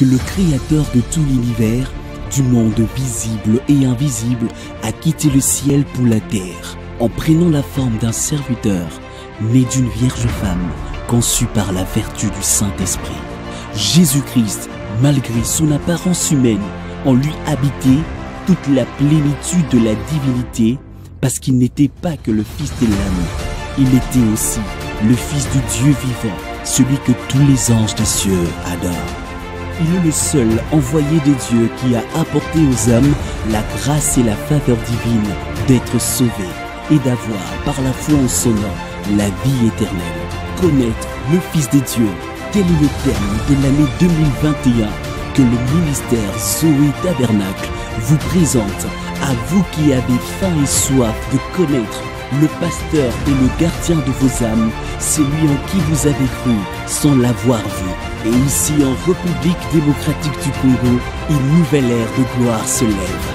que le Créateur de tout l'univers, du monde visible et invisible, a quitté le ciel pour la terre, en prenant la forme d'un serviteur, né d'une vierge femme, conçu par la vertu du Saint-Esprit. Jésus-Christ, malgré son apparence humaine, en lui habitait toute la plénitude de la divinité, parce qu'il n'était pas que le Fils de l'âme, il était aussi le Fils du Dieu vivant, celui que tous les anges des cieux adorent. Il est le seul envoyé de Dieu qui a apporté aux hommes la grâce et la faveur divine d'être sauvés et d'avoir, par la foi en son nom, la vie éternelle. Connaître le Fils de Dieu, tel est le terme de l'année 2021 que le ministère Zoé Tabernacle vous présente, à vous qui avez faim et soif de connaître le pasteur et le gardien de vos âmes, celui en qui vous avez cru sans l'avoir vu. Et ici en République démocratique du Congo, une nouvelle ère de gloire se lève.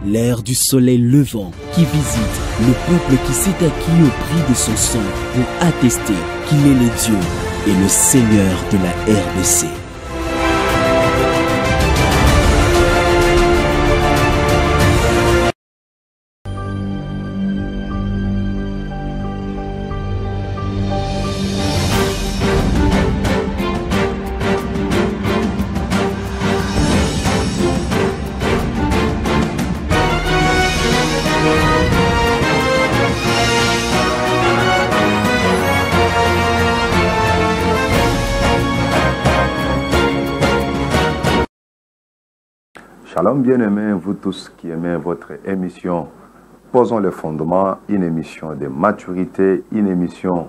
L'ère du soleil levant qui visite le peuple qui s'est acquis au prix de son sang pour attester qu'il est le Dieu et le Seigneur de la RDC. Shalom bien-aimés, vous tous qui aimez votre émission Posons le fondement, une émission de maturité, une émission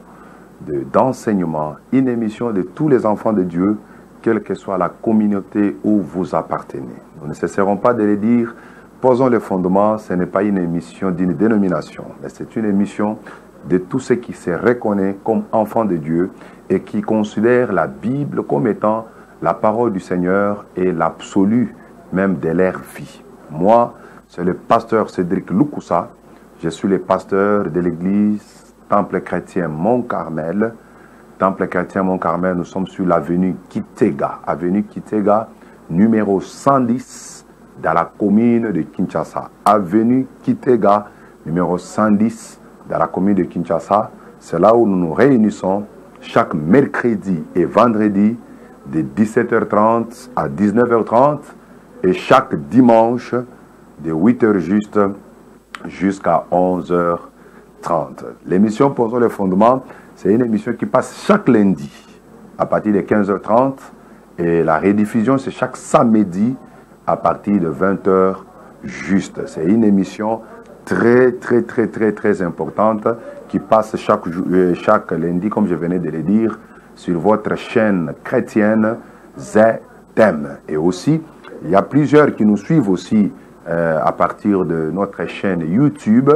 d'enseignement, une émission de tous les enfants de Dieu, quelle que soit la communauté où vous appartenez. Nous ne cesserons pas de le dire, Posons le fondement, ce n'est pas une émission d'une dénomination, mais c'est une émission de tous ceux qui se reconnaissent comme enfants de Dieu et qui considèrent la Bible comme étant la parole du Seigneur et l'absolu même de leur vie. Moi, c'est le pasteur Cédric Lukusa. Je suis le pasteur de l'église Temple Chrétien Mont-Carmel. Temple Chrétien Mont-Carmel, nous sommes sur l'avenue Kitega. Avenue Kitega, numéro 110, dans la commune de Kinshasa. Avenue Kitega, numéro 110, dans la commune de Kinshasa. C'est là où nous nous réunissons chaque mercredi et vendredi de 17h30 à 19h30. Et chaque dimanche, de 8h juste jusqu'à 11h30. L'émission Posons le fondement, c'est une émission qui passe chaque lundi à partir de 15h30. Et la rediffusion, c'est chaque samedi à partir de 20h juste. C'est une émission très importante qui passe chaque lundi, comme je venais de le dire, sur votre chaîne chrétienne ZTM. Et aussi, il y a plusieurs qui nous suivent aussi à partir de notre chaîne YouTube.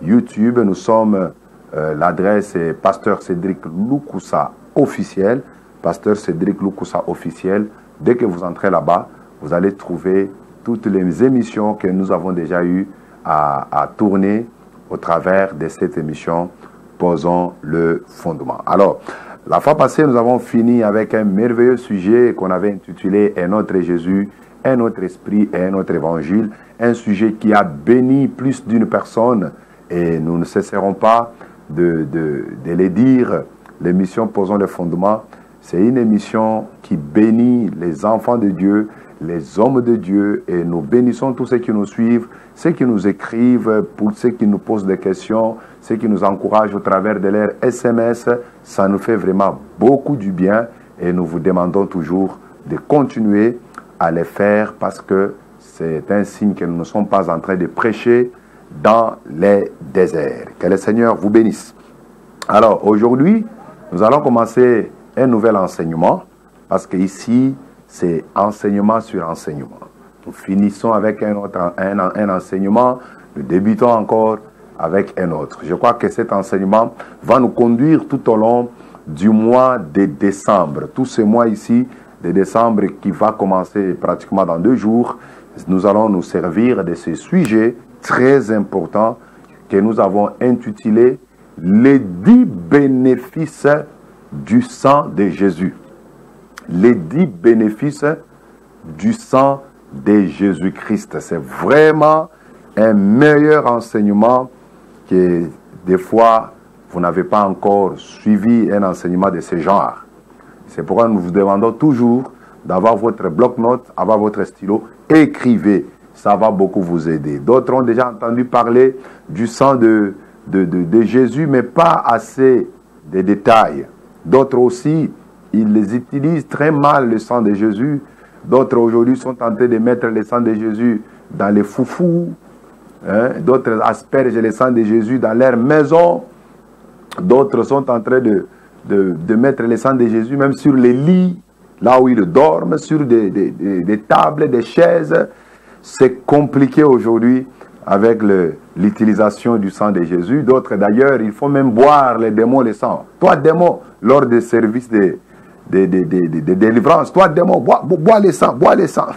YouTube, nous sommes, l'adresse est Pasteur Cédric Lukusa officiel. Pasteur Cédric Lukusa officiel. Dès que vous entrez là-bas, vous allez trouver toutes les émissions que nous avons déjà eues à tourner au travers de cette émission Posons le fondement. Alors, la fois passée, nous avons fini avec un merveilleux sujet qu'on avait intitulé « Un autre Jésus ». Un autre esprit et un autre évangile, un sujet qui a béni plus d'une personne et nous ne cesserons pas de le dire. L'émission Posons le fondement, c'est une émission qui bénit les enfants de Dieu, les hommes de Dieu et nous bénissons tous ceux qui nous suivent, ceux qui nous écrivent, pour ceux qui nous posent des questions, ceux qui nous encouragent au travers de leurs SMS. Ça nous fait vraiment beaucoup du bien et nous vous demandons toujours de continuer à les faire parce que c'est un signe que nous ne sommes pas en train de prêcher dans les déserts. Que le Seigneur vous bénisse. Alors aujourd'hui, nous allons commencer un nouvel enseignement parce que ici, c'est enseignement sur enseignement. Nous finissons avec un enseignement, nous débutons encore avec un autre. Je crois que cet enseignement va nous conduire tout au long du mois de décembre. Tout ce mois ici, de décembre qui va commencer pratiquement dans 2 jours, nous allons nous servir de ce sujet très important que nous avons intitulé « Les 10 bénéfices du sang de Jésus ». Les 10 bénéfices du sang de Jésus-Christ. C'est vraiment un meilleur enseignement que des fois, vous n'avez pas encore suivi un enseignement de ce genre. C'est pourquoi nous vous demandons toujours d'avoir votre bloc-notes, avoir votre stylo, écrivez. Ça va beaucoup vous aider. D'autres ont déjà entendu parler du sang de Jésus, mais pas assez de détails. D'autres aussi, ils les utilisent très mal, le sang de Jésus. D'autres aujourd'hui sont tentés de mettre le sang de Jésus dans les foufous. Hein? D'autres aspergent le sang de Jésus dans leur maison. D'autres sont en train de mettre le sang de Jésus même sur les lits, là où ils dorment, sur des tables, des chaises. C'est compliqué aujourd'hui avec l'utilisation du sang de Jésus. D'autres d'ailleurs, il faut même boire les démons le sang. Toi, démon, lors des services de délivrance, toi, démon, bois le sang, bois le sang.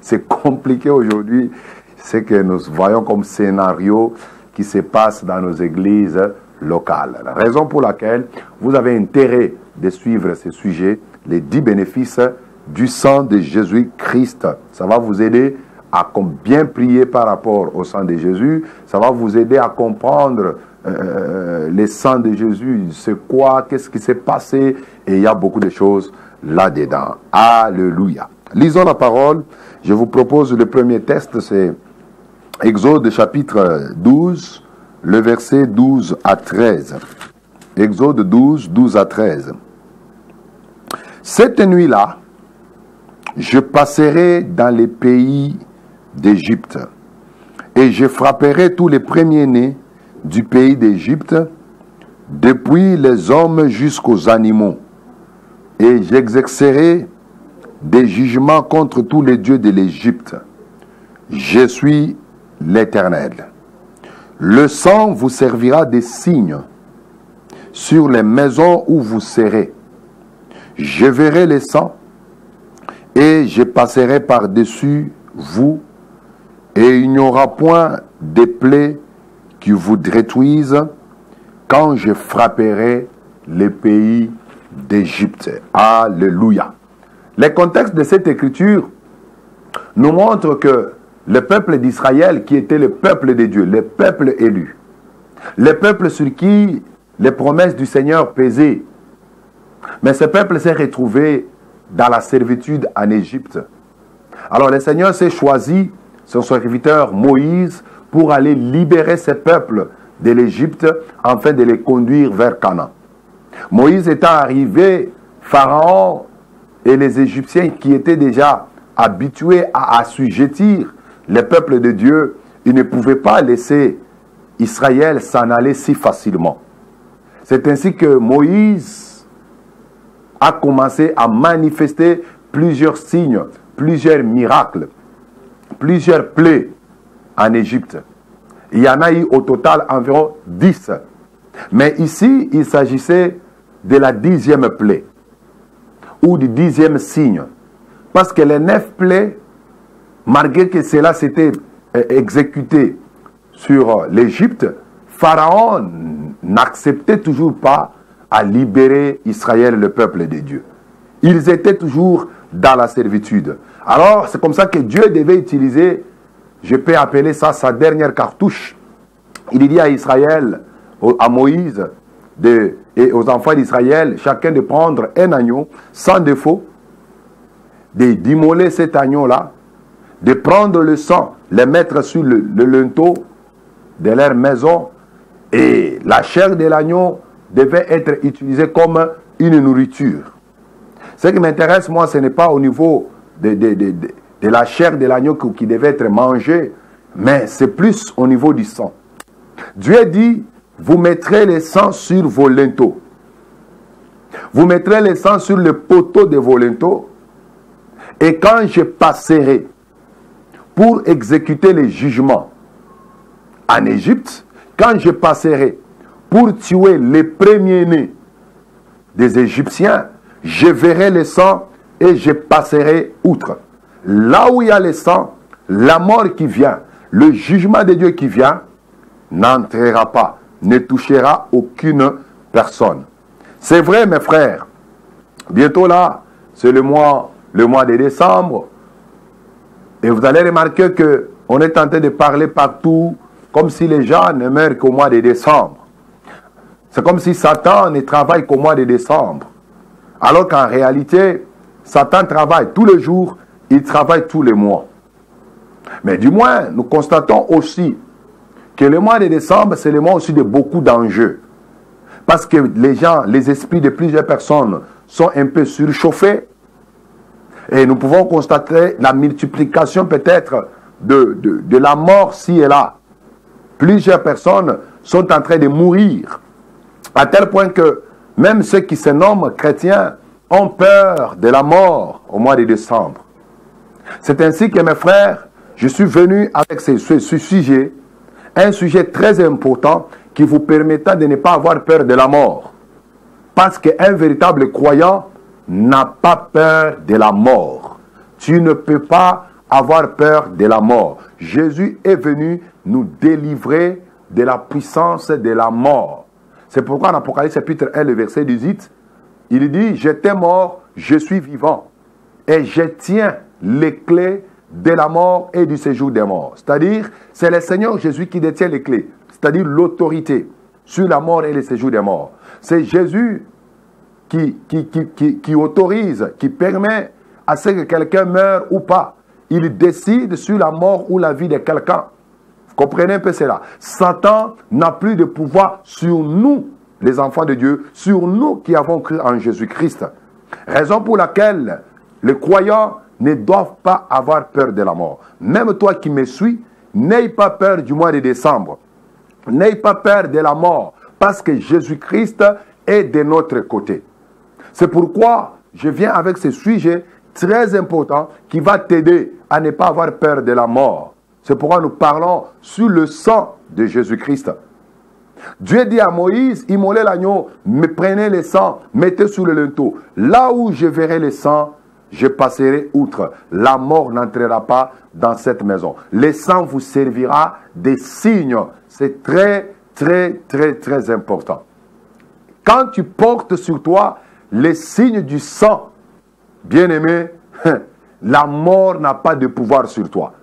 C'est compliqué aujourd'hui. C'est que nous voyons comme scénario qui se passe dans nos églises locales. La raison pour laquelle vous avez intérêt de suivre ce sujet, les 10 bénéfices du sang de Jésus-Christ. Ça va vous aider à bien prier par rapport au sang de Jésus. Ça va vous aider à comprendre le sang de Jésus, c'est quoi, qu'est-ce qui s'est passé. Et il y a beaucoup de choses là-dedans. Alléluia. Lisons la parole. Je vous propose le premier texte, c'est Exode chapitre 12, le verset 12 à 13. Exode 12, 12 à 13. Cette nuit-là, je passerai dans les pays d'Égypte, et je frapperai tous les premiers-nés du pays d'Égypte, depuis les hommes jusqu'aux animaux, et j'exercerai des jugements contre tous les dieux de l'Égypte. Je suis l'Éternel. Le sang vous servira de signe sur les maisons où vous serez. Je verrai le sang et je passerai par-dessus vous, et il n'y aura point de plaies qui vous détruisent quand je frapperai les pays d'Égypte. Alléluia. Le contexte de cette écriture nous montre que le peuple d'Israël, qui était le peuple de Dieu, le peuple élu, le peuple sur qui les promesses du Seigneur pesaient, mais ce peuple s'est retrouvé dans la servitude en Égypte. Alors le Seigneur s'est choisi son serviteur Moïse pour aller libérer ce peuple de l'Égypte afin de les conduire vers Canaan. Moïse étant arrivé, Pharaon et les Égyptiens qui étaient déjà habitués à assujettir le peuple de Dieu, ils ne pouvaient pas laisser Israël s'en aller si facilement. C'est ainsi que Moïse a commencé à manifester plusieurs signes, plusieurs miracles, plusieurs plaies en Égypte. Il y en a eu au total environ 10. Mais ici, il s'agissait de la 10e plaie, ou du 10e signe. Parce que les 9 plaies, malgré que cela s'était exécuté sur l'Égypte, Pharaon n'acceptait toujours pas à libérer Israël, le peuple de Dieu. Ils étaient toujours dans la servitude. Alors, c'est comme ça que Dieu devait utiliser, je peux appeler ça sa dernière cartouche. Il dit à Israël, à Moïse et aux enfants d'Israël, chacun de prendre un agneau sans défaut, d'immoler cet agneau-là, de prendre le sang, le mettre sur le linteau de leur maison, et la chair de l'agneau devait être utilisée comme une nourriture. Ce qui m'intéresse, moi, ce n'est pas au niveau de la chair de l'agneau qui devait être mangée, mais c'est plus au niveau du sang. Dieu dit, vous mettrez le sang sur vos linteaux. Vous mettrez le sang sur le poteau de vos linteaux, et quand je passerai pour exécuter les jugements en Égypte, quand je passerai pour tuer les premiers-nés des Égyptiens, je verrai le sang et je passerai outre. Là où il y a le sang, la mort qui vient, le jugement de Dieu qui vient, n'entrera pas, ne touchera aucune personne. C'est vrai, mes frères. Bientôt là, c'est le mois de décembre, Et vous allez remarquer qu'on est en train de parler partout comme si les gens ne meurent qu'au mois de décembre. C'est comme si Satan ne travaille qu'au mois de décembre. Alors qu'en réalité, Satan travaille tous les jours, il travaille tous les mois. Mais du moins, nous constatons aussi que le mois de décembre, c'est le mois aussi de beaucoup d'enjeux. Parce que les gens, les esprits de plusieurs personnes sont un peu surchauffés. Et nous pouvons constater la multiplication peut-être de la mort ci et là. Plusieurs personnes sont en train de mourir. À tel point que même ceux qui se nomment chrétiens ont peur de la mort au mois de décembre. C'est ainsi que mes frères, je suis venu avec ce sujet, un sujet très important qui vous permettra de ne pas avoir peur de la mort. Parce qu'un véritable croyant n'a pas peur de la mort. Tu ne peux pas avoir peur de la mort. Jésus est venu nous délivrer de la puissance de la mort. C'est pourquoi en Apocalypse chapitre 1, le verset 18, il dit « J'étais mort, je suis vivant, et je tiens les clés de la mort et du séjour des morts. » C'est-à-dire, c'est le Seigneur Jésus qui détient les clés, c'est-à-dire l'autorité sur la mort et le séjour des morts. C'est Jésus qui autorise, qui permet à ce que quelqu'un meure ou pas. Il décide sur la mort ou la vie de quelqu'un. Vous comprenez un peu cela? Satan n'a plus de pouvoir sur nous, les enfants de Dieu, sur nous qui avons cru en Jésus-Christ. Raison pour laquelle les croyants ne doivent pas avoir peur de la mort. Même toi qui me suis, n'aie pas peur du mois de décembre. N'aie pas peur de la mort, parce que Jésus-Christ est de notre côté. C'est pourquoi je viens avec ce sujet très important qui va t'aider à ne pas avoir peur de la mort. C'est pourquoi nous parlons sur le sang de Jésus-Christ. Dieu dit à Moïse, immolez l'agneau, prenez le sang, mettez sous le linteau. Là où je verrai le sang, je passerai outre. La mort n'entrera pas dans cette maison. Le sang vous servira de signe. C'est très, très, très, très important. Quand tu portes sur toi les signes du sang, bien-aimé, la mort n'a pas de pouvoir sur toi.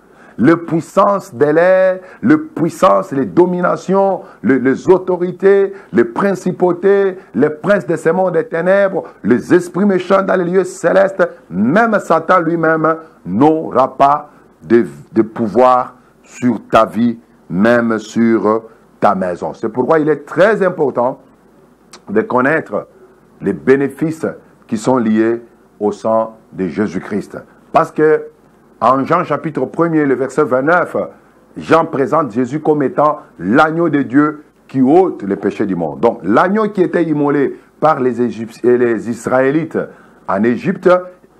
Les puissances de l'air, les puissances, les dominations, les autorités, les principautés, les princes de ce monde des ténèbres, les esprits méchants dans les lieux célestes, même Satan lui-même n'aura pas de pouvoir sur ta vie, même sur ta maison. C'est pourquoi il est très important de connaître les bénéfices qui sont liés au sang de Jésus-Christ. Parce que en Jean chapitre 1er, le verset 29, Jean présente Jésus comme étant l'agneau de Dieu qui ôte les péchés du monde. Donc l'agneau qui était immolé par les Israélites en Égypte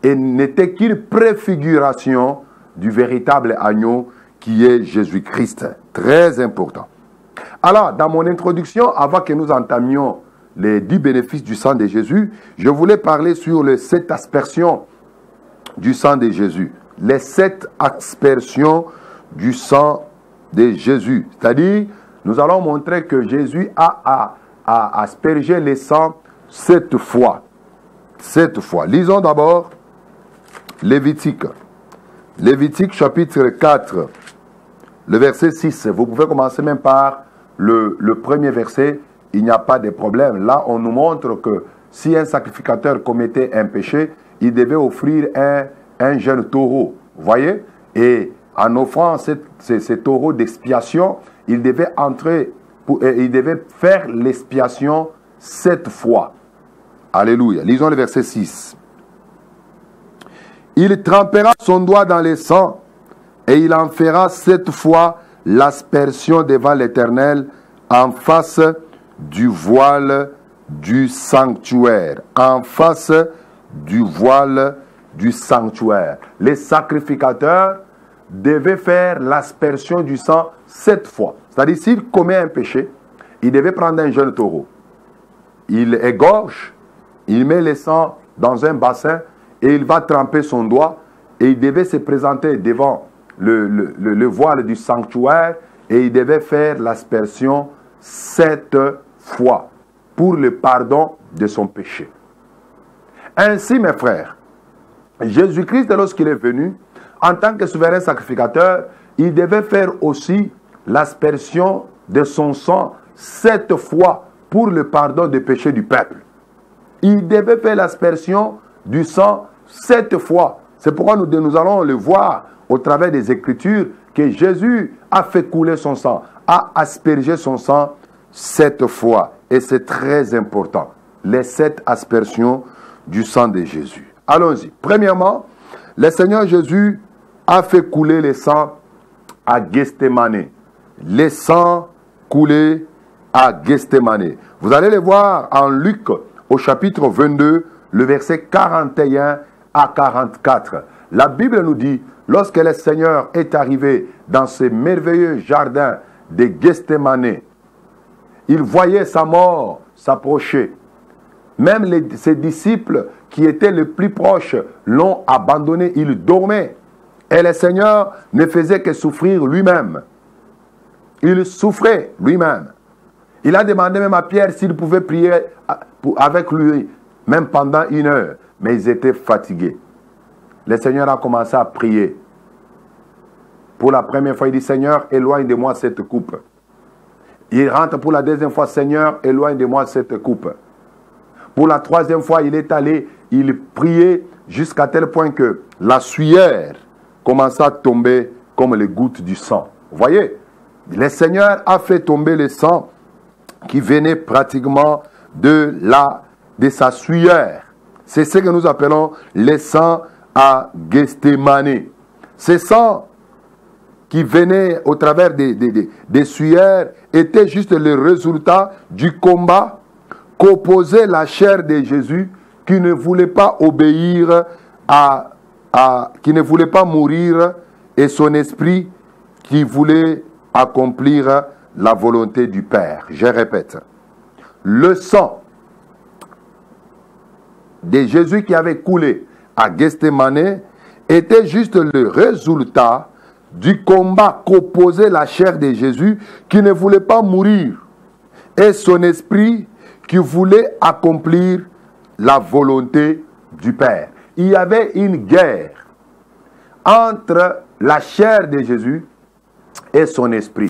n'était qu'une préfiguration du véritable agneau qui est Jésus-Christ. Très important. Alors, dans mon introduction, avant que nous entamions les 10 bénéfices du sang de Jésus, je voulais parler sur les 7 aspersions du sang de Jésus. Les 7 aspersions du sang de Jésus. C'est-à-dire, nous allons montrer que Jésus a aspergé le sang 7 fois. 7 fois. Lisons d'abord Lévitique. Lévitique chapitre 4, le verset 6. Vous pouvez commencer même par le premier verset. Il n'y a pas de problème. Là, on nous montre que si un sacrificateur commettait un péché, il devait offrir un jeune taureau. Vous voyez? Et en offrant ce taureau d'expiation, il devait il devait faire l'expiation 7 fois. Alléluia. Lisons le verset 6. Il trempera son doigt dans le sang et il en fera 7 fois l'aspersion devant l'Éternel en face du voile du sanctuaire. En face du voile du sanctuaire. Les sacrificateurs devaient faire l'aspersion du sang 7 fois. C'est-à-dire, s'il commet un péché, il devait prendre un jeune taureau. Il égorge, il met le sang dans un bassin et il va tremper son doigt et il devait se présenter devant le voile du sanctuaire et il devait faire l'aspersion 7 fois pour le pardon de son péché. Ainsi, mes frères, Jésus-Christ, lorsqu'il est venu, en tant que souverain sacrificateur, il devait faire aussi l'aspersion de son sang 7 fois pour le pardon des péchés du peuple. Il devait faire l'aspersion du sang 7 fois. C'est pourquoi nous allons le voir au travers des Écritures que Jésus a fait couler son sang, a aspergé son sang 7 fois. Et c'est très important, les 7 aspersions du sang de Jésus. Allons-y. Premièrement, le Seigneur Jésus a fait couler le sang à Gethsémane. Le sang coulé à Gethsémane. Vous allez le voir en Luc au chapitre 22, le verset 41 à 44. La Bible nous dit, lorsque le Seigneur est arrivé dans ce merveilleux jardin de Gethsémane, il voyait sa mort s'approcher. Même ses disciples qui étaient les plus proches l'ont abandonné, il dormait. Et le Seigneur ne faisait que souffrir lui-même. Il souffrait lui-même. Il a demandé même à Pierre s'il pouvait prier avec lui, même pendant 1 heure. Mais ils étaient fatigués. Le Seigneur a commencé à prier. Pour la première fois, il dit, Seigneur, éloigne de moi cette coupe. Il rentre pour la deuxième fois, Seigneur, éloigne de moi cette coupe. Pour la troisième fois, il est allé, il priait jusqu'à tel point que la sueur commença à tomber comme les gouttes du sang. Vous voyez, le Seigneur a fait tomber le sang qui venait pratiquement de sa sueur. C'est ce que nous appelons le sang à Gethsémane. Ce sang qui venait au travers des sueurs était juste le résultat du combat qu'opposait la chair de Jésus qui ne voulait pas obéir qui ne voulait pas mourir et son esprit qui voulait accomplir la volonté du Père. Je répète, le sang de Jésus qui avait coulé à Gethsémane était juste le résultat du combat qu'opposait la chair de Jésus qui ne voulait pas mourir et son esprit qui voulait accomplir la volonté du Père. Il y avait une guerre entre la chair de Jésus et son esprit.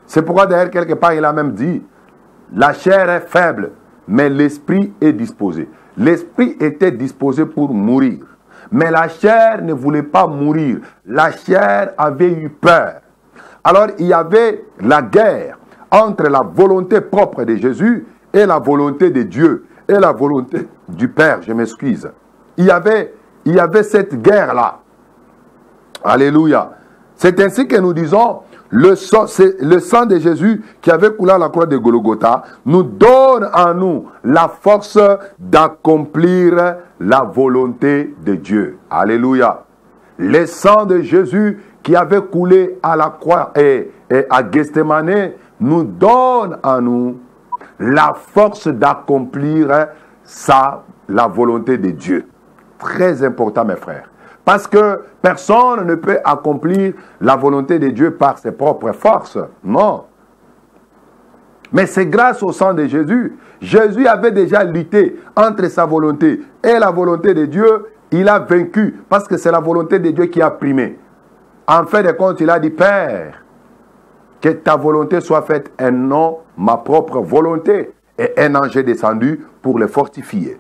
C'est pourquoi d'ailleurs quelque part il a même dit, la chair est faible, mais l'esprit est disposé. L'esprit était disposé pour mourir. Mais la chair ne voulait pas mourir. La chair avait eu peur. Alors il y avait la guerre entre la volonté propre de Jésus et la volonté de Dieu. Et la volonté du Père, je m'excuse. Il y avait cette guerre-là. Alléluia. C'est ainsi que nous disons, le sang de Jésus qui avait coulé à la croix de Golgotha nous donne en nous la force d'accomplir la volonté de Dieu. Alléluia. Le sang de Jésus qui avait coulé à la croix et à Gethsémane nous donne en nous la force d'accomplir la volonté de Dieu. Très important, mes frères. Parce que personne ne peut accomplir la volonté de Dieu par ses propres forces. Non. Mais c'est grâce au sang de Jésus. Jésus avait déjà lutté entre sa volonté et la volonté de Dieu. Il a vaincu parce que c'est la volonté de Dieu qui a primé. En fin de compte, il a dit, Père, que ta volonté soit faite et non ma propre volonté. Et un ange est descendu pour le fortifier.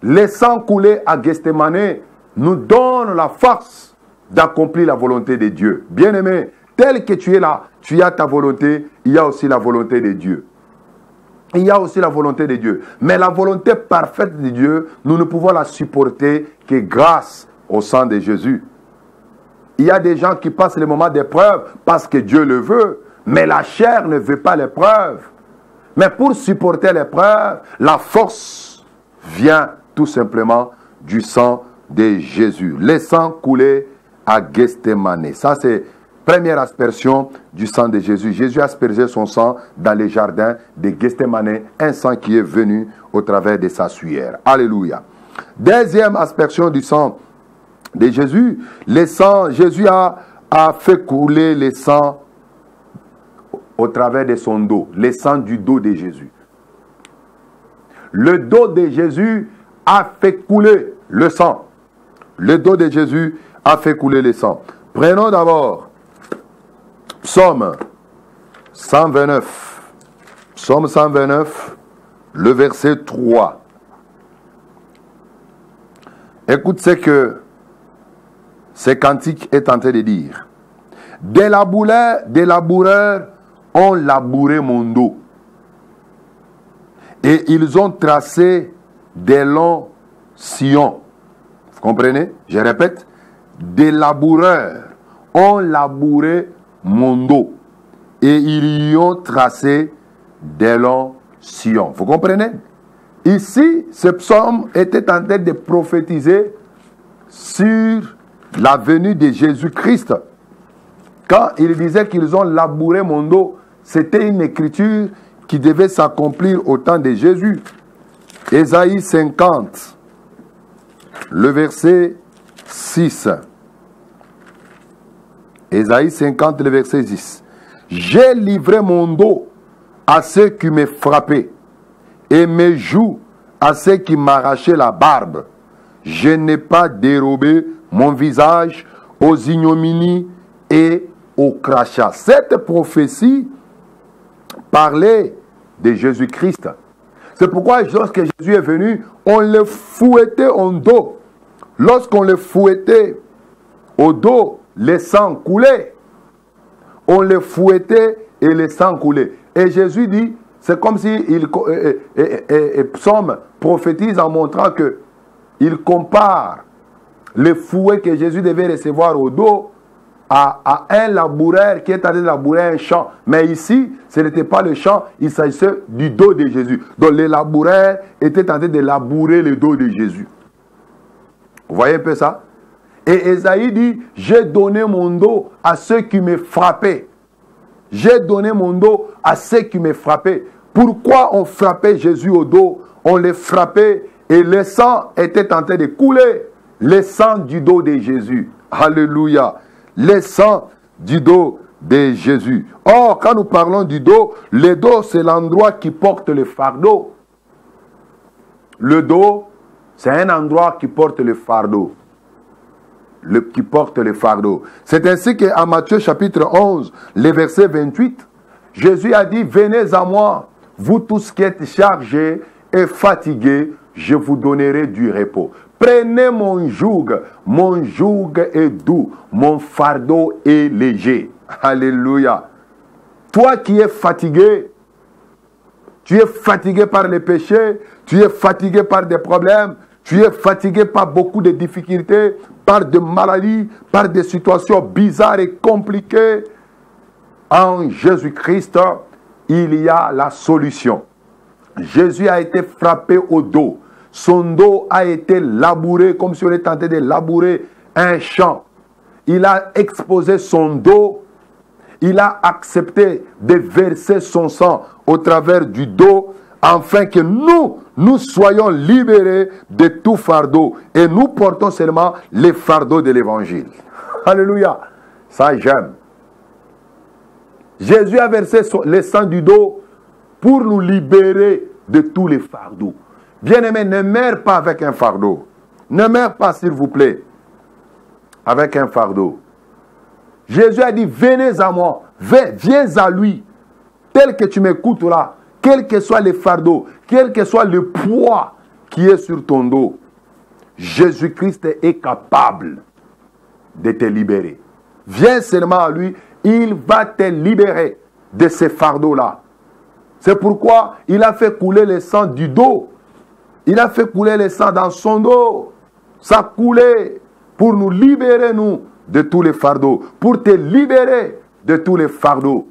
Le sang coulé à Gethsémane nous donne la force d'accomplir la volonté de Dieu. Bien-aimé, tel que tu es là, tu as ta volonté, il y a aussi la volonté de Dieu. Il y a aussi la volonté de Dieu. Mais la volonté parfaite de Dieu, nous ne pouvons la supporter que grâce au sang de Jésus. Il y a des gens qui passent les moments d'épreuve parce que Dieu le veut, mais la chair ne veut pas l'épreuve. Mais pour supporter l'épreuve, la force vient tout simplement du sang de Jésus. Le sang coulé à Gethsémane. Ça, c'est la première aspersion du sang de Jésus. Jésus a aspergé son sang dans les jardins de Gethsémane, un sang qui est venu au travers de sa sueur. Alléluia. Deuxième aspersion du sang de Jésus, Jésus a fait couler le sang au travers de son dos, le sang du dos de Jésus. Le dos de Jésus a fait couler le sang. Le dos de Jésus a fait couler le sang. Prenons d'abord Psaume 129. Psaume 129, le verset 3. Écoute ce que ce cantique est en train de dire. Des laboureurs ont labouré mon dos. Et ils ont tracé des longs sillons. Vous comprenez? Je répète. Des laboureurs ont labouré mon dos. Et ils y ont tracé des longs sillons. Vous comprenez? Ici, ce psaume était en train de prophétiser sur la venue de Jésus-Christ. Quand il disait qu'ils ont labouré mon dos, c'était une écriture qui devait s'accomplir au temps de Jésus. Ésaïe 50, le verset 6. Ésaïe 50, le verset 6. J'ai livré mon dos à ceux qui me frappaient et mes joues à ceux qui m'arrachaient la barbe. Je n'ai pas dérobé mon visage aux ignominies et aux crachats. Cette prophétie parlait de Jésus-Christ. C'est pourquoi lorsque Jésus est venu, on le fouettait au dos. Lorsqu'on le fouettait au dos, le sang coulait. On le fouettait et le sang coulait. Et Jésus dit, c'est comme si Psaume prophétise en montrant que il compare le fouet que Jésus devait recevoir au dos à un laboureur qui est allé labourer un champ. Mais ici, ce n'était pas le champ, il s'agissait du dos de Jésus. Donc les laboureurs étaient en train de labourer le dos de Jésus. Vous voyez un peu ça? Et Ésaïe dit, j'ai donné mon dos à ceux qui me frappaient. J'ai donné mon dos à ceux qui me frappaient. Pourquoi on frappait Jésus au dos? On le frappait et le sang était en train de couler. Le sang du dos de Jésus. Alléluia. Le sang du dos de Jésus. Or, quand nous parlons du dos, le dos, c'est l'endroit qui porte le fardeau. Le dos, c'est un endroit qui porte le fardeau. Qui porte le fardeau. C'est ainsi qu'à Matthieu chapitre 11, le verset 28, Jésus a dit, venez à moi, vous tous qui êtes chargés et fatigués, je vous donnerai du repos. Prenez mon joug est doux, mon fardeau est léger. Alléluia. Toi qui es fatigué, tu es fatigué par les péchés, tu es fatigué par des problèmes, tu es fatigué par beaucoup de difficultés, par des maladies, par des situations bizarres et compliquées. En Jésus-Christ, il y a la solution. Jésus a été frappé au dos. Son dos a été labouré comme si on était tenté de labourer un champ. Il a exposé son dos. Il a accepté de verser son sang au travers du dos afin que nous soyons libérés de tout fardeau. Et nous portons seulement les fardeaux de l'évangile. Alléluia. Ça, j'aime. Jésus a versé le sang du dos pour nous libérer de tous les fardeaux. Bien-aimé, ne meurs pas avec un fardeau. Ne meurs pas, s'il vous plaît, avec un fardeau. Jésus a dit, venez à moi, viens à lui, tel que tu m'écoutes là, quel que soit le fardeau, quel que soit le poids qui est sur ton dos. Jésus-Christ est capable de te libérer. Viens seulement à lui, il va te libérer de ces fardeaux-là. C'est pourquoi il a fait couler le sang du dos. Il a fait couler le sang dans son dos. Ça coulait pour nous libérer, nous, de tous les fardeaux. Pour te libérer de tous les fardeaux.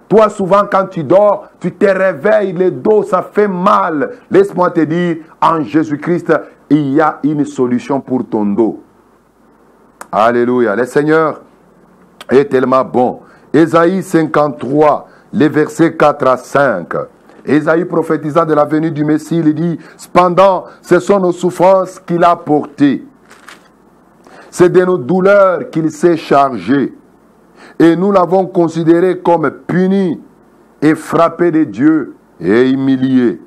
Toi, souvent, quand tu dors, tu te réveilles, le dos, ça fait mal. Laisse-moi te dire, en Jésus-Christ, il y a une solution pour ton dos. Alléluia. Le Seigneur est tellement bon. Ésaïe 53, les versets 4 à 5. Ésaïe prophétisant de la venue du Messie, il dit, cependant, ce sont nos souffrances qu'il a portées. C'est de nos douleurs qu'il s'est chargé. Et nous l'avons considéré comme puni et frappé de Dieu et humilié.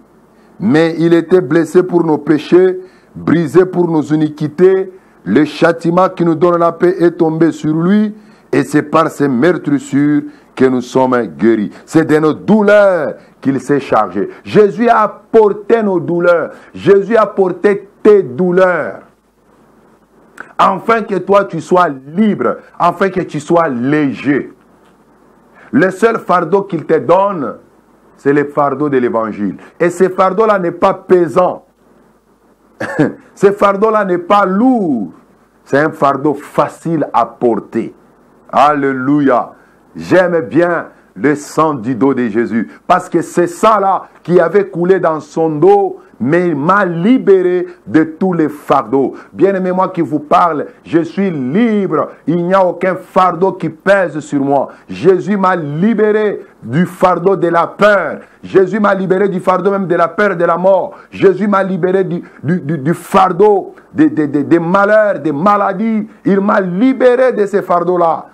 Mais il était blessé pour nos péchés, brisé pour nos iniquités. le châtiment qui nous donne la paix est tombé sur lui, et c'est par ses meurtrissures que nous sommes guéris. C'est de nos douleurs qu'il s'est chargé. Jésus a porté nos douleurs. Jésus a porté tes douleurs. Afin que toi tu sois libre, afin que tu sois léger. Le seul fardeau qu'il te donne, c'est le fardeau de l'évangile. Et ce fardeau-là n'est pas pesant. Ce fardeau-là n'est pas lourd. C'est un fardeau facile à porter. Alléluia. J'aime bien le sang du dos de Jésus. Parce que ce sang-là qui avait coulé dans son dos m'a libéré de tous les fardeaux. Bien-aimé, moi qui vous parle, je suis libre. Il n'y a aucun fardeau qui pèse sur moi. Jésus m'a libéré du fardeau de la peur. Jésus m'a libéré du fardeau même de la peur et de la mort. Jésus m'a libéré du fardeau des malheurs, des maladies. Il m'a libéré de ces fardeaux-là.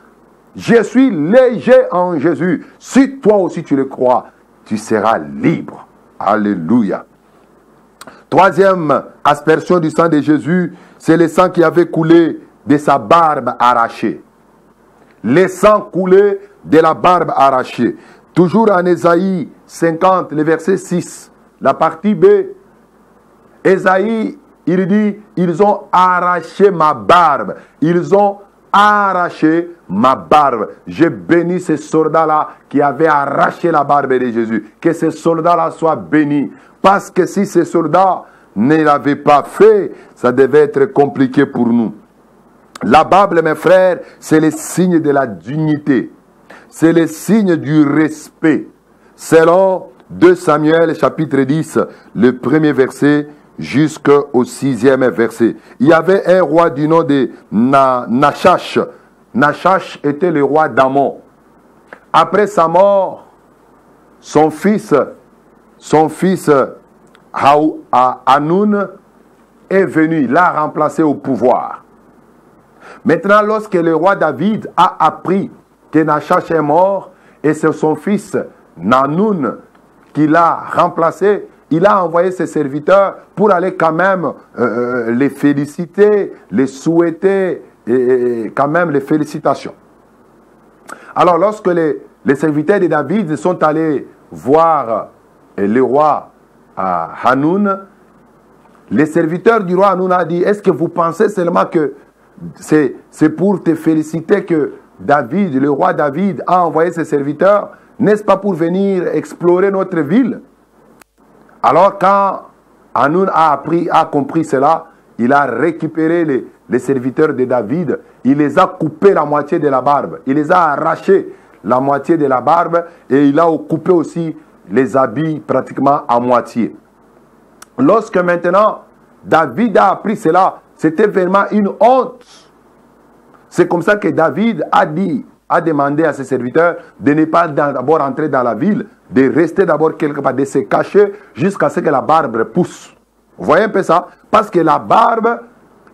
Je suis léger en Jésus. Si toi aussi tu le crois, tu seras libre. Alléluia. Troisième aspersion du sang de Jésus, c'est le sang qui avait coulé de sa barbe arrachée. Le sang coulé de la barbe arrachée. Toujours en Ésaïe 50, le verset 6, la partie B. Ésaïe, il dit, ils ont arraché ma barbe. Ils ont arraché ma barbe. Je bénis ces soldats-là qui avaient arraché la barbe de Jésus. Que ces soldats-là soient bénis. Parce que si ces soldats ne l'avaient pas fait, ça devait être compliqué pour nous. La barbe, mes frères, c'est le signe de la dignité. C'est le signe du respect. Selon 2 Samuel chapitre 10, le premier verset jusqu'au 6e verset. Il y avait un roi du nom de Nachash. Nachash était le roi d'Amon. Après sa mort, son fils Hanoun est venu, l'a remplacé au pouvoir. Maintenant, lorsque le roi David a appris que Nachash est mort, et c'est son fils Hanoun qui l'a remplacé, il a envoyé ses serviteurs pour aller quand même les féliciter, les souhaiter, et quand même les félicitations. Alors lorsque les serviteurs de David sont allés voir le roi Hanoun, les serviteurs du roi Hanoun ont dit, est-ce que vous pensez seulement que c'est pour te féliciter que David, le roi David, a envoyé ses serviteurs? N'est-ce pas pour venir explorer notre ville? Alors quand Hanoun a compris cela, il a récupéré les serviteurs de David, il les a coupés la moitié de la barbe, il les a arrachés la moitié de la barbe et il a coupé aussi les habits pratiquement à moitié. Lorsque maintenant David a appris cela, c'était vraiment une honte. C'est comme ça que David a demandé à ses serviteurs de ne pas d'abord entrer dans la ville, de rester d'abord quelque part, de se cacher jusqu'à ce que la barbe pousse. Vous voyez un peu ça? Parce que la barbe,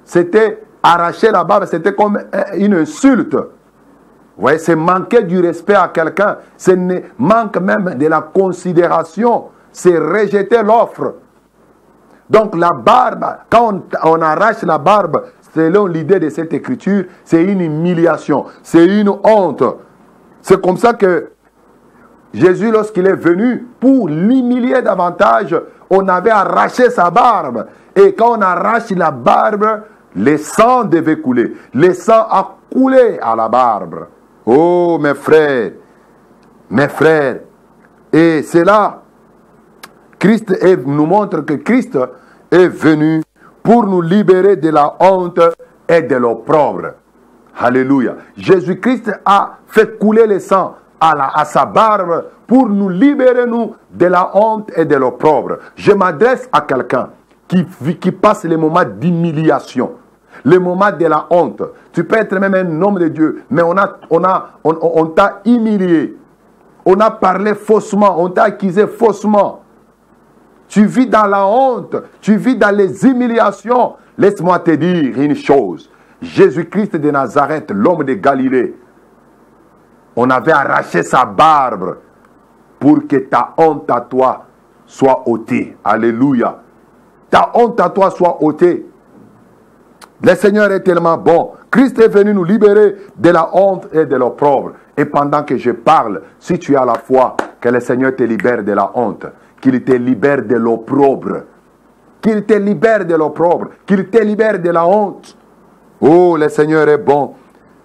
c'était arracher la barbe, c'était comme une insulte. Vous voyez, c'est manquer du respect à quelqu'un. C'est manque même de la considération. C'est rejeter l'offre. Donc la barbe, quand on arrache la barbe, selon l'idée de cette écriture, c'est une humiliation, c'est une honte. C'est comme ça que Jésus, lorsqu'il est venu, pour l'humilier davantage, on avait arraché sa barbe. Et quand on arrache la barbe, le sang devait couler. Le sang a coulé à la barbe. Oh mes frères, et c'est là, Christ nous montre que Christ est venu pour nous libérer de la honte et de l'opprobre. Alléluia. Jésus-Christ a fait couler le sang à sa barbe pour nous libérer, nous, de la honte et de l'opprobre. Je m'adresse à quelqu'un qui passe les moments d'humiliation, les moments de la honte. Tu peux être même un homme de Dieu, mais on t'a humilié. On a parlé faussement, on t'a accusé faussement. Tu vis dans la honte, tu vis dans les humiliations. Laisse-moi te dire une chose. Jésus-Christ de Nazareth, l'homme de Galilée, on avait arraché sa barbe pour que ta honte à toi soit ôtée. Alléluia. Ta honte à toi soit ôtée. Le Seigneur est tellement bon. Christ est venu nous libérer de la honte et de l'opprobre. Et pendant que je parle, si tu as la foi, que le Seigneur te libère de la honte, qu'il te libère de l'opprobre, qu'il te libère de l'opprobre, qu'il te libère de la honte. Oh, le Seigneur est bon,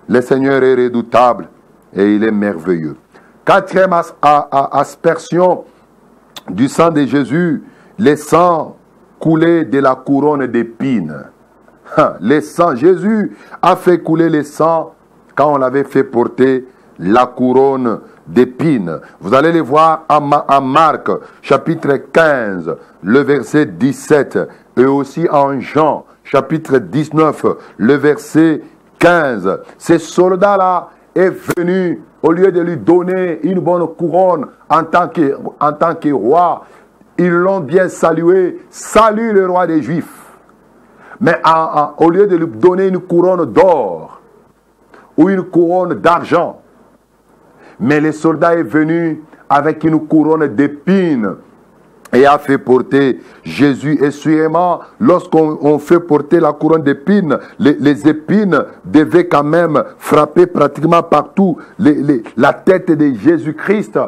le Seigneur est redoutable et il est merveilleux. Quatrième aspersion du sang de Jésus, le sang coulé de la couronne d'épines. Le sang, Jésus a fait couler le sang quand on l'avait fait porter la couronne d'épines. Vous allez les voir en Marc, chapitre 15, le verset 17, et aussi en Jean, chapitre 19, le verset 15. Ce soldat-là est venu, au lieu de lui donner une bonne couronne en tant que roi, ils l'ont bien salué. Salut le roi des Juifs. Mais au lieu de lui donner une couronne d'or ou une couronne d'argent, mais le soldat est venu avec une couronne d'épines et a fait porter Jésus. Et sûrement, lorsqu'on fait porter la couronne d'épines, les épines devaient quand même frapper pratiquement partout. La tête de Jésus-Christ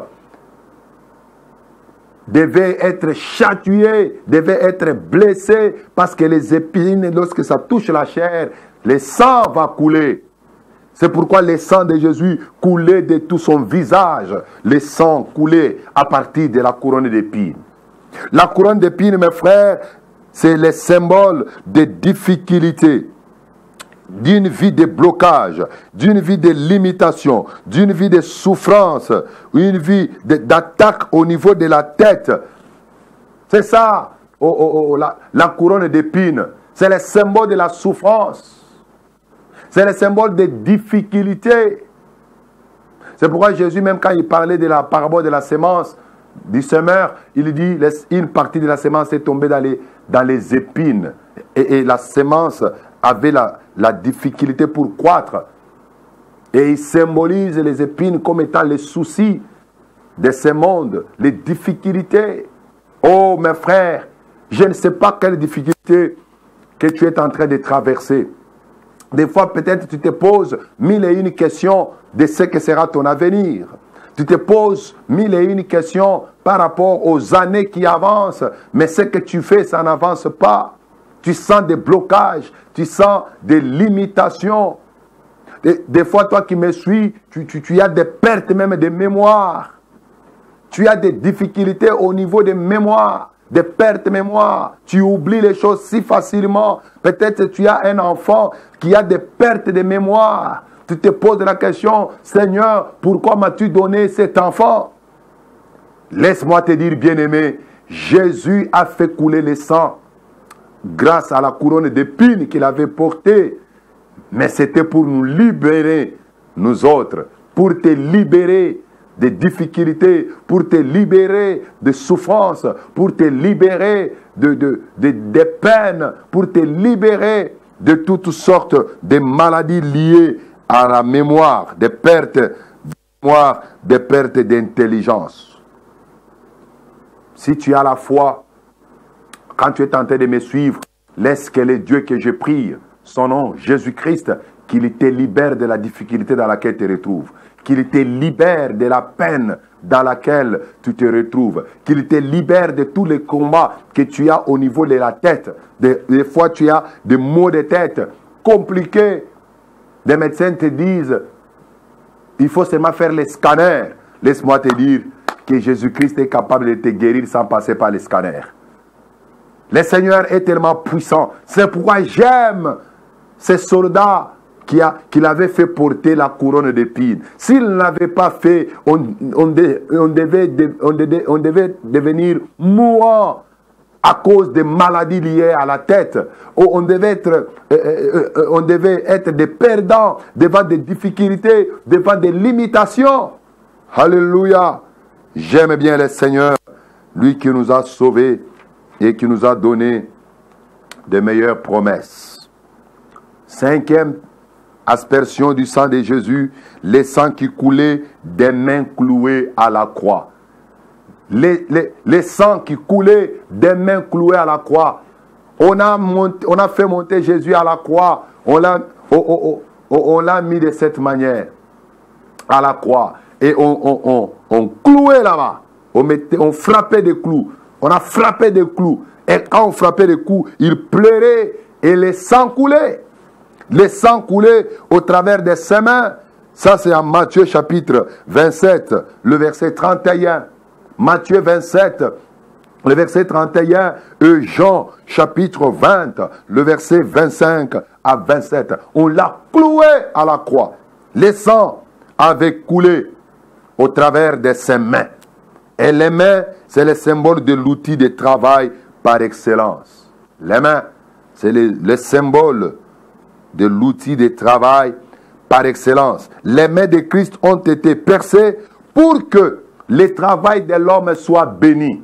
devait être châtié, devait être blessé, parce que les épines, lorsque ça touche la chair, le sang va couler. C'est pourquoi le sang de Jésus coulait de tout son visage. Le sang coulait à partir de la couronne d'épines. La couronne d'épines, mes frères, c'est le symbole de difficulté, d'une vie de blocage, d'une vie de limitation, d'une vie de souffrance, une vie d'attaque au niveau de la tête. C'est ça, la couronne d'épines. C'est le symbole de la souffrance. C'est le symbole des difficultés. C'est pourquoi Jésus, même quand il parlait de la parabole de la sémence, du semeur, il dit une partie de la sémence est tombée dans les épines. Et la sémence avait la difficulté pour croître. Et il symbolise les épines comme étant les soucis de ce monde, les difficultés. Oh mes frères, je ne sais pas quelle difficulté que tu es en train de traverser. Des fois peut-être tu te poses mille et une questions de ce que sera ton avenir. Tu te poses mille et une questions par rapport aux années qui avancent, mais ce que tu fais, ça n'avance pas. Tu sens des blocages, tu sens des limitations. Des fois, toi qui me suis, tu as des pertes même de mémoire. Tu as des difficultés au niveau des mémoires, des pertes de mémoire. Tu oublies les choses si facilement. Peut-être tu as un enfant qui a des pertes de mémoire. Tu te poses la question, Seigneur, pourquoi m'as-tu donné cet enfant? Laisse-moi te dire, bien-aimé, Jésus a fait couler le sang grâce à la couronne d'épines qu'il avait portée. Mais c'était pour nous libérer, nous autres, pour te libérer des difficultés, pour te libérer de souffrances, pour te libérer de peines, pour te libérer de toutes sortes de maladies liées à la mémoire, des pertes de mémoire, des pertes d'intelligence. Si tu as la foi, quand tu es tenté de me suivre, laisse que le Dieu que je prie, son nom, Jésus-Christ, qu'il te libère de la difficulté dans laquelle tu te retrouves, qu'il te libère de la peine dans laquelle tu te retrouves, qu'il te libère de tous les combats que tu as au niveau de la tête. Des fois, tu as des maux de tête compliqués. Des médecins te disent, il faut seulement faire les scanners. Laisse-moi te dire que Jésus-Christ est capable de te guérir sans passer par les scanners. Le Seigneur est tellement puissant. C'est pourquoi j'aime ces soldats qu'il avait fait porter la couronne d'épines. S'il ne l'avait pas fait, on devait devenir mourant à cause des maladies liées à la tête. On devait être des perdants devant des difficultés, devant des limitations. Alléluia. J'aime bien le Seigneur, lui qui nous a sauvés et qui nous a donné de meilleures promesses. Cinquième aspersion du sang de Jésus, le sang qui coulait des mains clouées à la croix. Les sangs qui coulaient des mains clouées à la croix. On a fait monter Jésus à la croix. On l'a mis de cette manière à la croix. Et on clouait là-bas. On frappait des clous. On a frappé des clous. Et quand on frappait des coups, il pleurait et les sangs coulaient. Les sangs coulaient au travers de ses mains. Ça, c'est en Matthieu chapitre 27, le verset 31. Matthieu 27, le verset 31. Et Jean chapitre 20, le verset 25 à 27. On l'a cloué à la croix. Les sangs avaient coulé au travers de ses mains. Et les mains, c'est le symbole de l'outil de travail par excellence. Les mains, c'est le symbole de l'outil de travail par excellence. Les mains de Christ ont été percées pour que le travail de l'homme soit béni.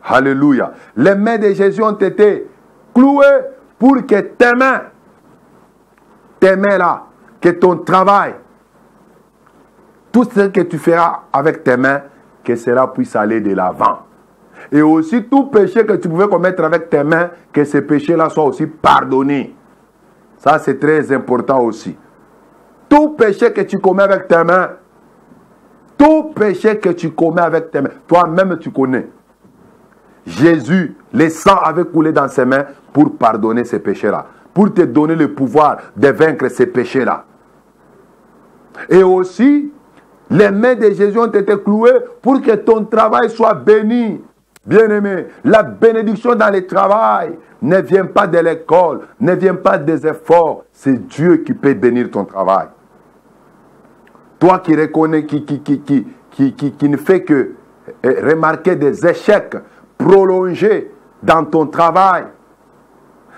Alléluia. Les mains de Jésus ont été clouées pour que tes mains là, que ton travail, tout ce que tu feras avec tes mains, que cela puisse aller de l'avant. Et aussi tout péché que tu pouvais commettre avec tes mains, que ce péché-là soit aussi pardonné. Ça, c'est très important aussi. Tout péché que tu commets avec tes mains, tout péché que tu commets avec tes mains, toi-même tu connais. Jésus, le sang avait coulé dans ses mains pour pardonner ces péchés-là, pour te donner le pouvoir de vaincre ces péchés-là. Et aussi, les mains de Jésus ont été clouées pour que ton travail soit béni. Bien-aimé, la bénédiction dans le travail ne vient pas de l'école, ne vient pas des efforts. C'est Dieu qui peut bénir ton travail. Toi qui reconnais, qui ne fait que remarquer des échecs prolongés dans ton travail,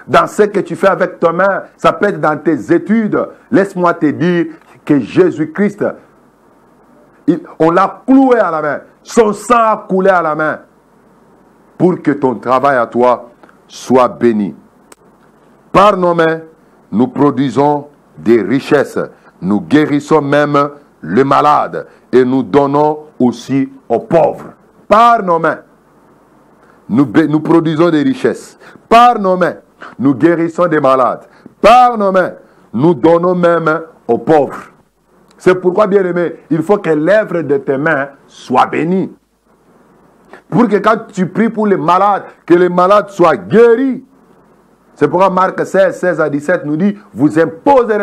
dans ce que tu fais avec ta main, ça peut être dans tes études. Laisse-moi te dire que Jésus-Christ, on l'a cloué à la main. Son sang a coulé à la main pour que ton travail à toi soit béni. Par nos mains, nous produisons des richesses. Nous guérissons même les malades et nous donnons aussi aux pauvres. Par nos mains, nous produisons des richesses. Par nos mains, nous guérissons des malades. Par nos mains, nous donnons même aux pauvres. C'est pourquoi, bien-aimé, il faut que l'œuvre de tes mains soit bénie. Pour que quand tu pries pour les malades, que les malades soient guéris. C'est pourquoi Marc 16 à 17 nous dit, vous imposerez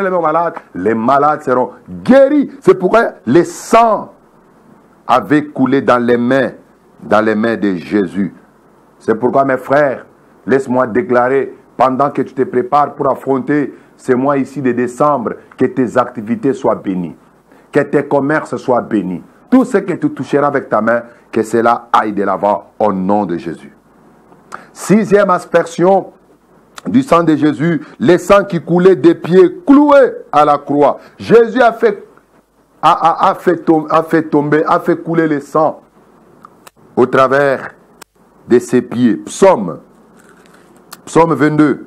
les malades seront guéris. C'est pourquoi le sang avait coulé dans les mains de Jésus. C'est pourquoi, mes frères, laisse-moi déclarer, pendant que tu te prépares pour affronter ce mois ici de décembre, que tes activités soient bénies, que tes commerces soient bénis. Tout ce que tu toucheras avec ta main, que cela aille de l'avant au nom de Jésus. 6e aspersion du sang de Jésus, le sang qui coulait des pieds cloués à la croix. Jésus a fait couler le sang au travers de ses pieds. Psaume 22.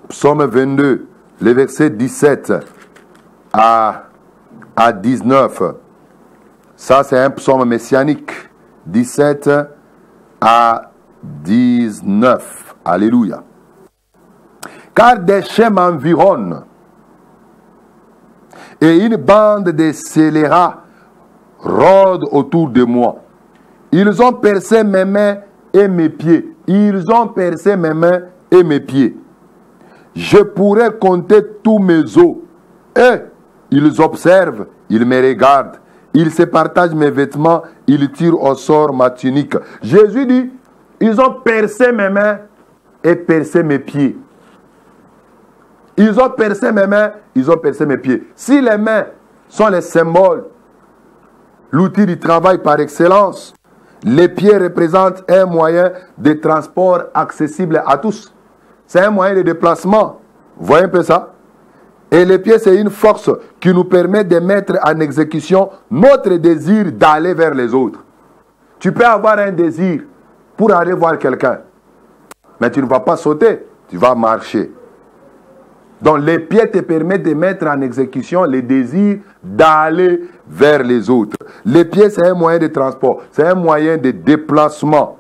Psaume 22, le verset 17 à 19. Ça, c'est un psaume messianique. 17 à 19. Alléluia. Car des chiens m'environnent et une bande de scélérats rôde autour de moi. Ils ont percé mes mains et mes pieds. Ils ont percé mes mains et mes pieds. Je pourrais compter tous mes os. Et ils observent, ils me regardent. Ils se partagent mes vêtements, ils tirent au sort ma tunique. Jésus dit, ils ont percé mes mains et percé mes pieds. Ils ont percé mes mains, ils ont percé mes pieds. Si les mains sont les symboles, l'outil du travail par excellence, les pieds représentent un moyen de transport accessible à tous. C'est un moyen de déplacement. Vous voyez un peu ça? Et les pieds, c'est une force qui nous permet de mettre en exécution notre désir d'aller vers les autres. Tu peux avoir un désir pour aller voir quelqu'un, mais tu ne vas pas sauter, tu vas marcher. Donc les pieds te permettent de mettre en exécution les désirs d'aller vers les autres. Les pieds, c'est un moyen de transport, c'est un moyen de déplacement.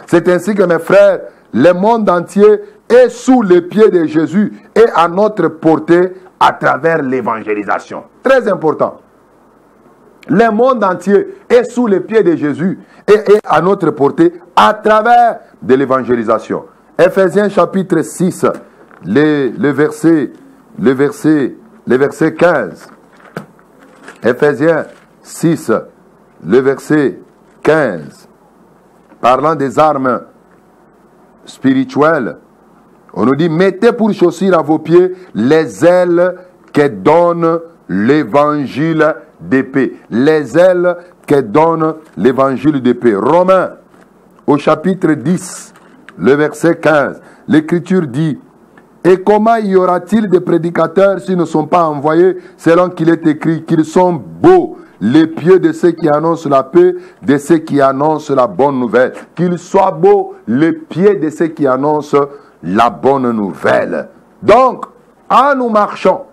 C'est ainsi que mes frères, le monde entier est sous les pieds de Jésus et à notre portée à travers l'évangélisation. Très important. Le monde entier est sous les pieds de Jésus et est à notre portée à travers de l'évangélisation. Ephésiens chapitre 6, le verset 15. Ephésiens 6, le verset 15. Parlant des armes spirituelles, on nous dit, mettez pour chaussure à vos pieds les ailes que donne l'évangile de paix. Les ailes que donne l'évangile de paix. Romains, au chapitre 10, le verset 15, l'Écriture dit, et comment y aura-t-il des prédicateurs s'ils ne sont pas envoyés, selon qu'il est écrit qu'ils sont beaux, les pieds de ceux qui annoncent la paix, de ceux qui annoncent la bonne nouvelle. Qu'ils soient beaux, les pieds de ceux qui annoncent la bonne nouvelle. Donc, en nous marchant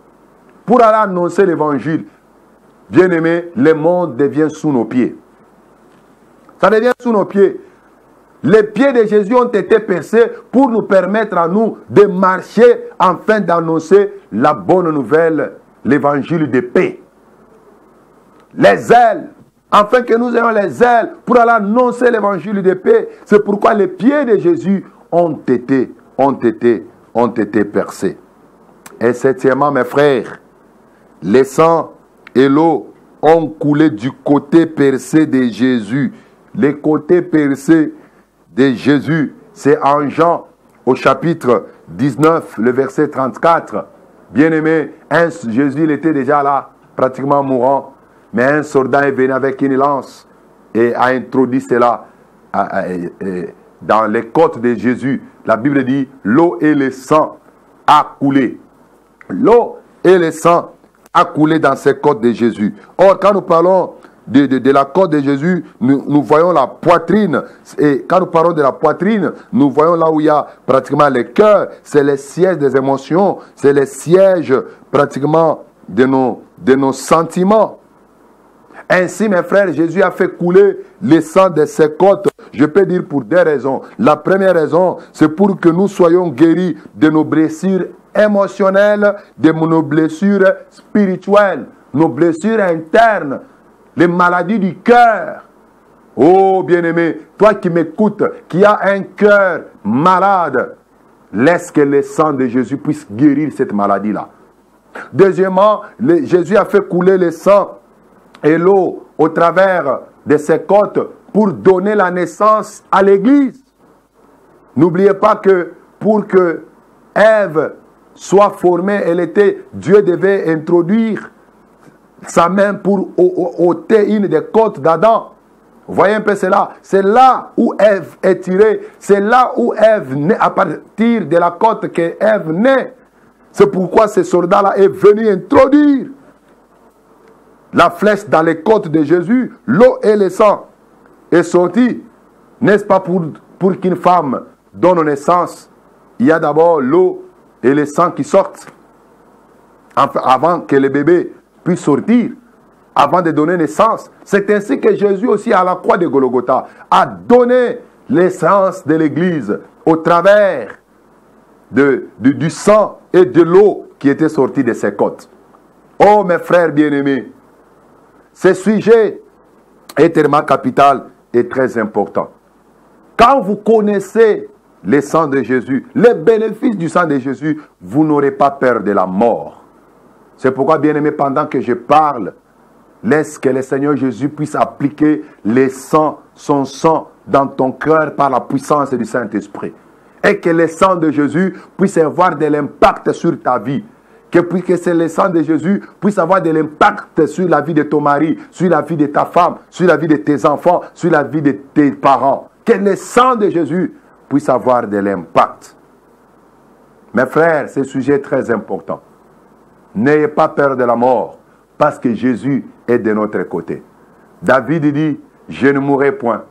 pour aller annoncer l'évangile, bien-aimés, le monde devient sous nos pieds. Ça devient sous nos pieds. Les pieds de Jésus ont été percés pour nous permettre à nous de marcher afin d'annoncer la bonne nouvelle, l'évangile de paix. Les ailes, afin que nous ayons les ailes pour aller annoncer l'évangile de paix. C'est pourquoi les pieds de Jésus ont été percés. Et septièmement, mes frères, le sang et l'eau ont coulé du côté percé de Jésus. Le côté percé de Jésus, c'est en Jean au chapitre 19, le verset 34. Bien-aimé, Jésus il était déjà là, pratiquement mourant, mais un soldat est venu avec une lance et a introduit cela dans les côtes de Jésus. La Bible dit, l'eau et le sang a coulé. L'eau et le sang a coulé dans ces côtes de Jésus. Or, quand nous parlons de la côte de Jésus, nous voyons la poitrine. Et quand nous parlons de la poitrine, nous voyons là où il y a pratiquement le cœur. C'est le siège des émotions. C'est le siège pratiquement de nos sentiments. Ainsi, mes frères, Jésus a fait couler le sang de ses côtes. Je peux dire pour deux raisons. La première raison, c'est pour que nous soyons guéris de nos blessures émotionnelles, de nos blessures spirituelles, nos blessures internes, les maladies du cœur. Oh bien-aimé, toi qui m'écoutes, qui as un cœur malade, laisse que le sang de Jésus puisse guérir cette maladie-là. Deuxièmement, Jésus a fait couler le sang et l'eau au travers de ses côtes pour donner la naissance à l'Église. N'oubliez pas que pour que Ève soit formée, Dieu devait introduire sa main pour ôter une des côtes d'Adam. Vous voyez un peu cela? C'est là où Ève est tirée. C'est là où Ève naît, à partir de la côte que Ève naît. C'est pourquoi ce soldat-là est venu introduire la flèche dans les côtes de Jésus. L'eau et le sang est sorti. N'est-ce pas pour qu'une femme donne naissance, il y a d'abord l'eau et le sang qui sortent avant que le bébé puisse sortir, avant de donner naissance. C'est ainsi que Jésus aussi à la croix de Golgotha a donné l'essence de l'Église au travers du sang et de l'eau qui était sortie de ses côtes. Oh mes frères bien-aimés, ce sujet est tellement capital et très important. Quand vous connaissez le sang de Jésus, les bénéfices du sang de Jésus, vous n'aurez pas peur de la mort. C'est pourquoi, bien-aimé, pendant que je parle, laisse que le Seigneur Jésus puisse appliquer son sang dans ton cœur par la puissance du Saint-Esprit. Et que le sang de Jésus puisse avoir de l'impact sur ta vie. Que le sang de Jésus puisse avoir de l'impact sur la vie de ton mari, sur la vie de ta femme, sur la vie de tes enfants, sur la vie de tes parents. Que le sang de Jésus puisse avoir de l'impact. Mes frères, ce sujet est très important. N'ayez pas peur de la mort, parce que Jésus est de notre côté. David dit, je ne mourrai point,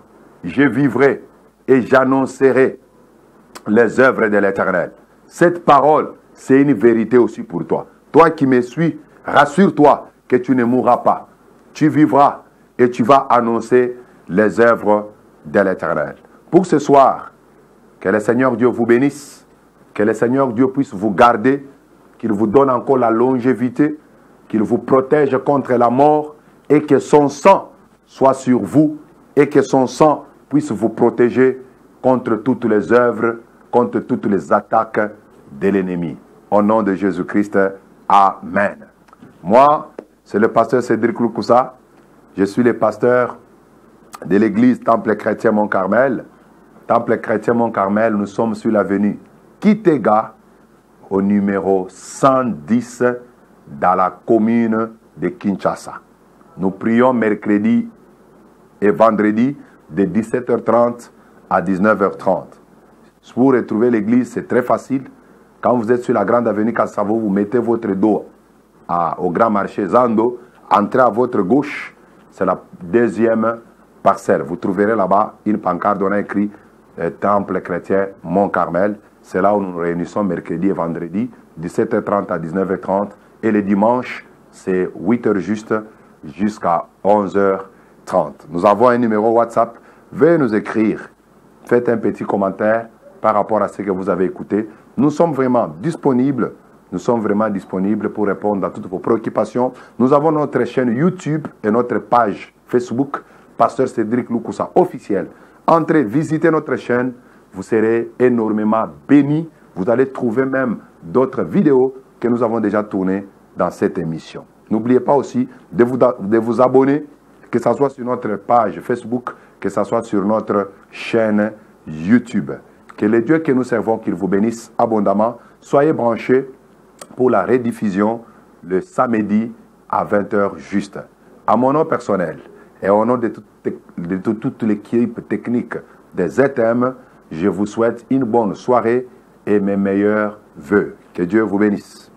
je vivrai et j'annoncerai les œuvres de l'Éternel. Cette parole, c'est une vérité aussi pour toi. Toi qui me suis, rassure-toi que tu ne mourras pas. Tu vivras et tu vas annoncer les œuvres de l'Éternel. Pour ce soir, Que le Seigneur Dieu vous bénisse. Que le Seigneur Dieu puisse vous garder. Qu'il vous donne encore la longévité. Qu'il vous protège contre la mort. Et que son sang soit sur vous. Et que son sang puisse vous protéger contre toutes les œuvres, contre toutes les attaques de l'ennemi. Au nom de Jésus-Christ, Amen. Moi, c'est le pasteur Cédric Loukoussa. Je suis le pasteur de l'église Temple Chrétien Mont-Carmel. Temple Chrétien Mont-Carmel, nous sommes sur l'avenue Kitega, au numéro 110, dans la commune de Kinshasa. Nous prions mercredi et vendredi de 17h30 à 19h30. Pour retrouver l'église, c'est très facile. Quand vous êtes sur la grande avenue Kassavo, vous mettez votre dos au grand marché Zando, entrez à votre gauche, c'est la deuxième parcelle. Vous trouverez là-bas une pancarte dont on a écrit Temple Chrétien Mont-Carmel. C'est là où nous nous réunissons mercredi et vendredi, 17h30 à 19h30. Et le dimanche, c'est 8h juste jusqu'à 11h30. Nous avons un numéro WhatsApp. Veuillez nous écrire. Faites un petit commentaire par rapport à ce que vous avez écouté. Nous sommes vraiment disponibles. Nous sommes vraiment disponibles pour répondre à toutes vos préoccupations. Nous avons notre chaîne YouTube et notre page Facebook, Pasteur Cédric Loukoussa officiel. Entrez, visitez notre chaîne. Vous serez énormément bénis. Vous allez trouver même d'autres vidéos que nous avons déjà tournées dans cette émission. N'oubliez pas aussi de vous abonner, que ce soit sur notre page Facebook, que ce soit sur notre chaîne YouTube. Que le Dieu que nous servons, qu'il vous bénisse abondamment. Soyez branchés pour la rediffusion le samedi à 20h juste. À mon nom personnel et au nom de toute l'équipe technique des ZM, je vous souhaite une bonne soirée et mes meilleurs vœux. Que Dieu vous bénisse.